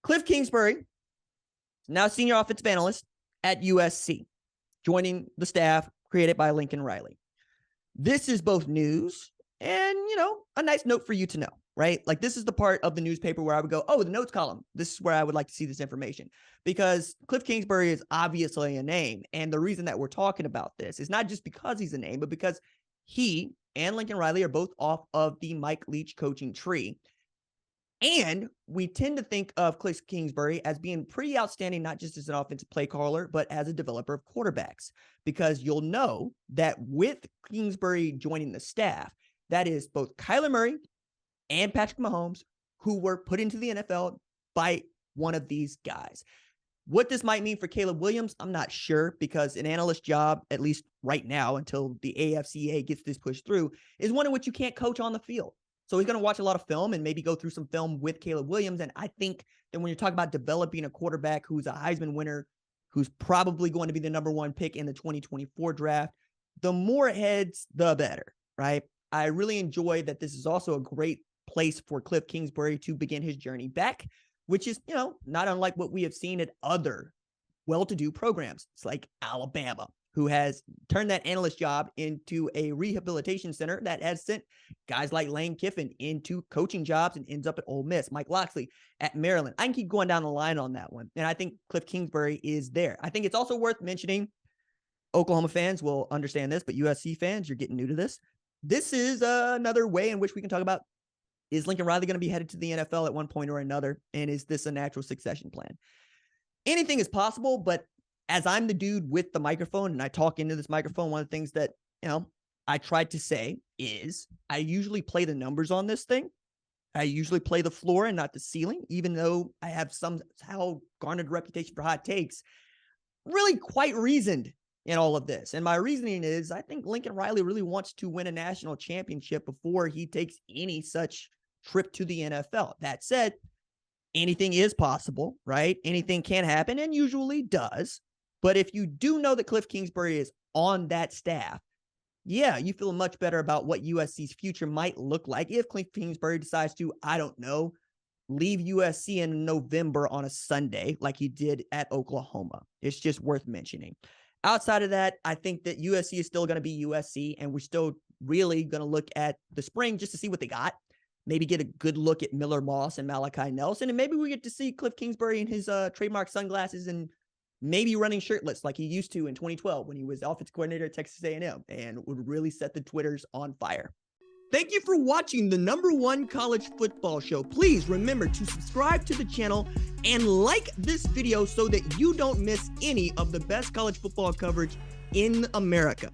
Kliff Kingsbury, now senior offensive analyst at USC, joining the staff created by Lincoln Riley. This is both news and, a nice note for you to know, right? Like, this is the part of the newspaper where I would go, oh, the notes column. This is where I would like to see this information, because Kliff Kingsbury is obviously a name. And the reason that we're talking about this is not just because he's a name, but because he and Lincoln Riley are both off of the Mike Leach coaching tree. And we tend to think of Kliff Kingsbury as being pretty outstanding, not just as an offensive play caller, but as a developer of quarterbacks, because you'll know that with Kingsbury joining the staff, that is both Kyler Murray and Patrick Mahomes, who were put into the NFL by one of these guys. What this might mean for Caleb Williams, I'm not sure, because an analyst job, at least right now, until the AFCA gets this pushed through, is one in which you can't coach on the field. So he's going to watch a lot of film and maybe go through some film with Caleb Williams. And I think that when you're talking about developing a quarterback who's a Heisman winner, who's probably going to be the number one pick in the 2024 draft, the more heads, the better, right? I really enjoy that this is also a great place for Kliff Kingsbury to begin his journey back, which is, not unlike what we have seen at other well-to-do programs. It's like Alabama, who has turned that analyst job into a rehabilitation center that has sent guys like Lane Kiffin into coaching jobs and ends up at Ole Miss. Mike Locksley at Maryland. I can keep going down the line on that one. And I think Kliff Kingsbury is there. I think it's also worth mentioning, Oklahoma fans will understand this, but USC fans, you're getting new to this. This is another way in which we can talk about, is Lincoln Riley going to be headed to the NFL at one point or another? And is this a natural succession plan? Anything is possible, but as I'm the dude with the microphone and I talk into this microphone, one of the things that, I tried to say is I usually play the numbers on this thing. I usually play the floor and not the ceiling, even though I have somehow garnered a reputation for hot takes. Really quite reasoned in all of this. And my reasoning is I think Lincoln Riley really wants to win a national championship before he takes any such trip to the NFL. That said, anything is possible, right? Anything can happen and usually does. But if you do know that Kliff Kingsbury is on that staff, yeah, you feel much better about what USC's future might look like if Kliff Kingsbury decides to, I don't know, leave USC in November on a Sunday like he did at Oklahoma. It's just worth mentioning. Outside of that, I think that USC is still going to be USC, and we're still really going to look at the spring just to see what they got. Maybe get a good look at Miller Moss and Malachi Nelson, and maybe we get to see Kliff Kingsbury in his trademark sunglasses and maybe running shirtless like he used to in 2012 when he was offensive coordinator at Texas A&M, and would really set the Twitters on fire. Thank you for watching the #1 college football show. Please remember to subscribe to the channel and like this video so that you don't miss any of the best college football coverage in America.